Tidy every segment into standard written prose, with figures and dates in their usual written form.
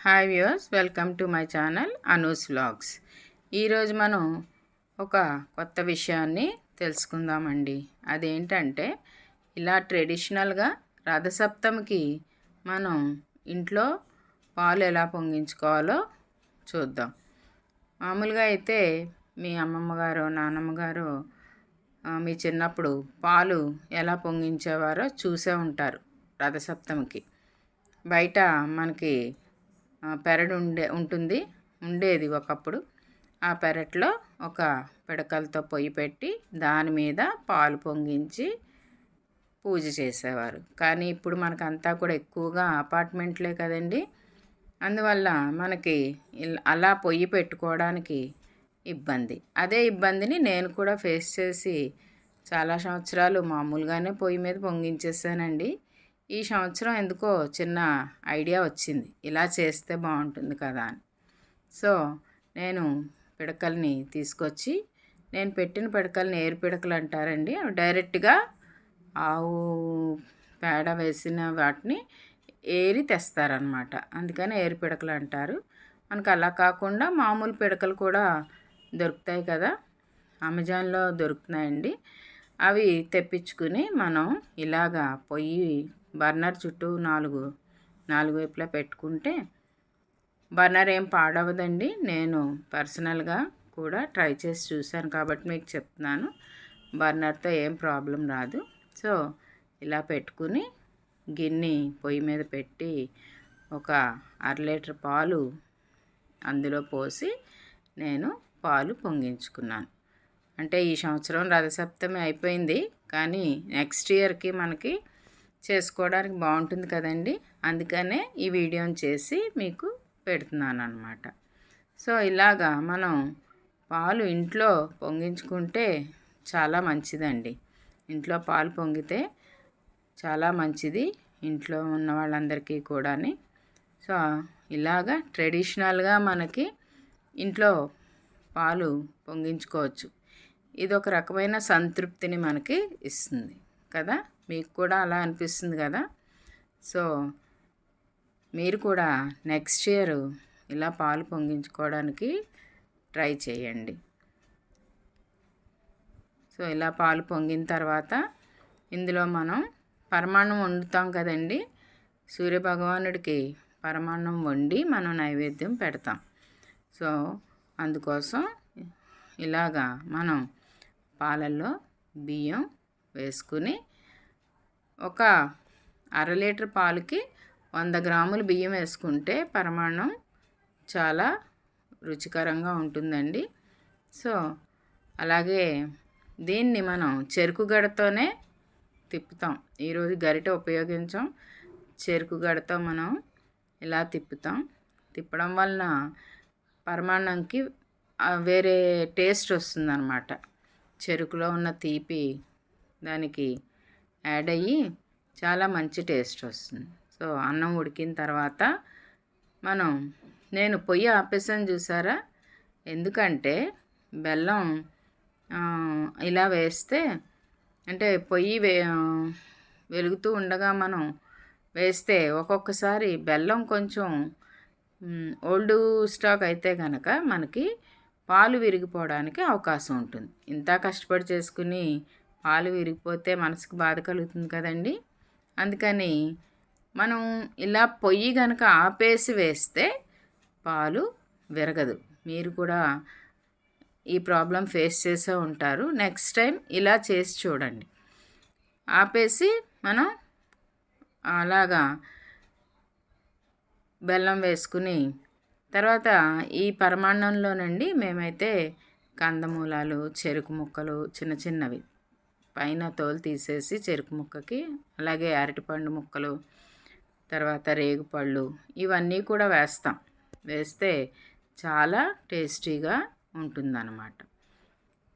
Hi viewers, welcome to my channel Anu's vlogs. ఈరోజు మనం ఒక కొత్త విషయాన్ని తెలుసుకుందామండి. అదేంటంటే ఇలా ట్రెడిషనల్గా రథసప్తమికి మనం ఇంట్లో పాలు ఎలా పొంగించుకోవాలో చూద్దాం. మామూలుగా అయితే మీ అమ్మమ్మ గారు నాన్నమ్మ గారు మీ చిన్నప్పుడు పాలు ఎలా పొంగించేవారో చూసే ఉంటారు. రథసప్తమికి బయట మనకి పెరడు ఉండేది ఒకప్పుడు. ఆ పెరట్లో ఒక పిడకలతో పొయ్యి పెట్టి దాని మీద పాలు పొంగించి పూజ చేసేవారు. కానీ ఇప్పుడు మనకంతా కూడా ఎక్కువగా అపార్ట్మెంట్లే కదండి. అందువల్ల మనకి అలా పొయ్యి పెట్టుకోవడానికి ఇబ్బంది. అదే ఇబ్బందిని నేను కూడా ఫేస్ చేసి చాలా సంవత్సరాలు మామూలుగానే పొయ్యి మీద పొంగించేసానండి. ఈ సంవత్సరం ఎందుకో చిన్న ఐడియా వచ్చింది, ఇలా చేస్తే బాగుంటుంది కదా అని. సో నేను పిడకల్ని తీసుకొచ్చి, నేను పెట్టిన పిడకల్ని ఏరు పిడకలు అంటారండి. డైరెక్ట్గా ఆవు పేడ వేసిన వాటిని ఏరి తెస్తారనమాట, అందుకని ఏరు పిడకలు అంటారు. మనకు అలా కాకుండా మామూలు పిడకలు కూడా దొరుకుతాయి కదా, అమెజాన్లో దొరుకుతున్నాయండి. అవి తెప్పించుకుని మనం ఇలాగా పొయ్యి బర్నర్ చుట్టూ నాలుగు వైపులా పెట్టుకుంటే బర్నర్ ఏం పాడవదండి. నేను పర్సనల్గా కూడా ట్రై చేసి చూశాను కాబట్టి మీకు చెప్తున్నాను. బర్నర్తో ఏం ప్రాబ్లం రాదు. సో ఇలా పెట్టుకుని గిన్నె పొయ్యి మీద పెట్టి ఒక 1/2 లీటర్ పాలు అందులో పోసి నేను పాలు పొంగించుకున్నాను. అంటే ఈ సంవత్సరం రథసప్తమి అయిపోయింది, కానీ నెక్స్ట్ ఇయర్కి మనకి చేసుకోవడానికి బాగుంటుంది కదండి. అందుకనే ఈ వీడియోని చేసి మీకు పెడుతున్నాను అన్నమాట. సో ఇలాగా మనం పాలు ఇంట్లో పొంగించుకుంటే చాలా మంచిదండి. ఇంట్లో పాలు పొంగితే చాలా మంచిది ఇంట్లో ఉన్న వాళ్ళందరికీ కూడాని. సో ఇలాగా ట్రెడిషనల్గా మనకి ఇంట్లో పాలు పొంగించుకోవచ్చు. ఇది ఒక రకమైన సంతృప్తిని మనకి ఇస్తుంది కదా. మీకు కూడా అలా అనిపిస్తుంది కదా. సో మీరు కూడా నెక్స్ట్ ఇయర్ ఇలా పాలు పొంగించుకోవడానికి ట్రై చేయండి. సో ఇలా పాలు పొంగిన తర్వాత ఇందులో మనం పరమాన్నం వండుతాం కదండి. సూర్యభగవానుడికి పరమాన్నం వండి మనం నైవేద్యం పెడతాం. సో అందుకోసం ఇలాగా మనం పాలల్లో బియ్యం వేసుకుని ఒక 1/2 లీటర్ పాలకి 100 గ్రాములు బియ్యం వేసుకుంటే పరమాన్నం చాలా రుచికరంగా ఉంటుందండి. సో అలాగే దీన్ని మనం చెరుకు గడతోనే తిప్పుతాం. ఈరోజు గరిటె ఉపయోగించాం, చెరుకు గడతో మనం ఇలా తిప్పడం వలన పరమాన్నంకి వేరే టేస్ట్ వస్తుందన్నమాట. చెరుకులో ఉన్న తీపి దానికి యాడ్ అయ్యి చాలా మంచి టేస్ట్ వస్తుంది. సో అన్నం ఉడికిన తర్వాత నేను పొయ్యి ఆపేసాను చూసారా. ఎందుకంటే బెల్లం ఇలా వేస్తే, అంటే పొయ్యి వెలుగుతూ ఉండగా మనం వేస్తే ఒక్కొక్కసారి బెల్లం కొంచెం ఓల్డ్ స్టాక్ అయితే కనుక మనకి పాలు విరిగిపోవడానికి అవకాశం ఉంటుంది. ఇంత కష్టపడి చేసుకుని పాలు విరిగిపోతే మనసుకు బాధ కలుగుతుంది కదండి. అందుకని మనం ఇలా పొయ్యి కనుక ఆపేసి వేస్తే పాలు విరగదు. మీరు కూడా ఈ ప్రాబ్లం ఫేస్ చేసే ఉంటారు. నెక్స్ట్ టైం ఇలా చేసి చూడండి. ఆపేసి మనం అలాగా బెల్లం వేసుకుని తర్వాత ఈ పరమాన్నంలోనండి మేమైతే కందమూలాలు, చెరుకు ముక్కలు చిన్న చిన్నవి పైన తోలు తీసేసి చెరుకు ముక్కకి, అలాగే అరటిపండు ముక్కలు, తర్వాత రేగుపళ్ళు ఇవన్నీ కూడా వేస్తే చాలా టేస్టీగా ఉంటుందన్నమాట.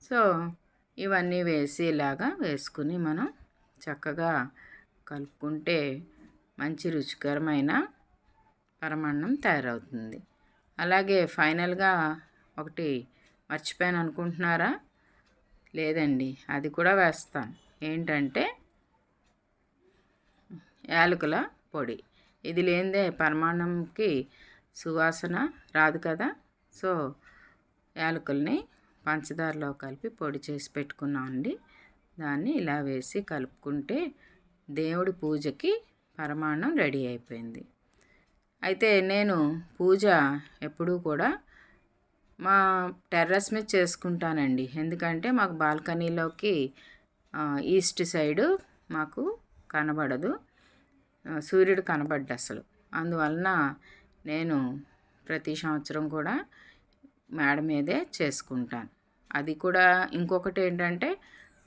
సో ఇవన్నీ వేసి ఇలాగా వేసుకుని మనం చక్కగా కలుపుకుంటే మంచి రుచికరమైన పరమాన్నం తయారవుతుంది. అలాగే ఫైనల్గా ఒకటి మర్చిపోయాను అనుకుంటున్నారా? లేదండి, అది కూడా వేస్తాను. ఏంటంటే యాలకుల పొడి. ఇది లేనిదే పరమాన్నంకి సువాసన రాదు కదా. సో యాలకుల్ని పంచదారలో కలిపి పొడి చేసి పెట్టుకున్నామండి. దాన్ని ఇలా వేసి కలుపుకుంటే దేవుడి పూజకి పరమాన్నం రెడీ అయిపోయింది. అయితే నేను పూజ ఎప్పుడూ కూడా మా టెర్రస్ మీద చేసుకుంటానండి. ఎందుకంటే మాకు బాల్కనీలోకి ఈస్ట్ సైడు మాకు కనబడదు, సూర్యుడు కనబడ్డు అసలు. అందువలన నేను ప్రతి సంవత్సరం కూడా మేడ మీదే చేసుకుంటాను. అది కూడా ఇంకొకటి ఏంటంటే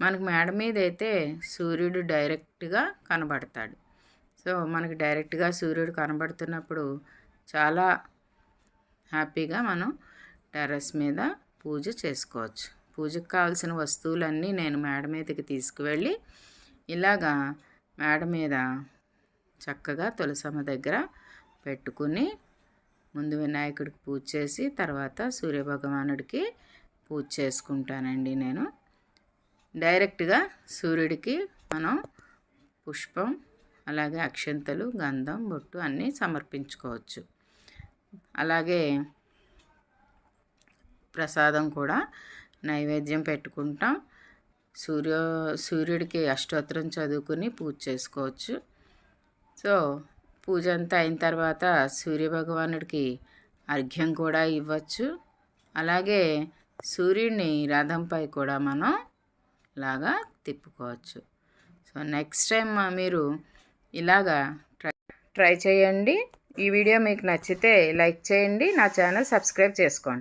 మనకు మేడ మీద అయితే సూర్యుడు డైరెక్ట్గా కనబడతాడు. సో మనకి డైరెక్ట్గా సూర్యుడు కనబడుతున్నప్పుడు చాలా హ్యాపీగా మనం టెర్రస్ మీద పూజ చేసుకోవచ్చు. పూజకు కావాల్సిన వస్తువులన్నీ నేను మేడ మీదకి తీసుకువెళ్ళి ఇలాగా మేడ మీద చక్కగా తులసమ్మ దగ్గర పెట్టుకుని ముందు వినాయకుడికి పూజ చేసి తర్వాత సూర్యభగవానుడికి పూజ చేసుకుంటానండి. నేను డైరెక్ట్గా సూర్యుడికి మనం పుష్పం, అలాగే అక్షంతలు, గంధం, బొట్టు అన్నీ సమర్పించుకోవచ్చు. అలాగే ప్రసాదం కూడా నైవేద్యం పెట్టుకుంటాం. సూర్యుడికి అష్టోత్తరం చదువుకుని పూజ చేసుకోవచ్చు. సో పూజ అంతా అయిన తర్వాత సూర్యభగవానుడికి అర్ఘ్యం కూడా ఇవ్వచ్చు. అలాగే సూర్యుడిని రథంపై కూడా మనం లాగా తిప్పుకోవచ్చు. సో నెక్స్ట్ టైం మీరు ఇలాగా ట్రై చేయండి. ఈ వీడియో మీకు నచ్చితే లైక్ చేయండి, నా ఛానల్ సబ్స్క్రైబ్ చేసుకోండి.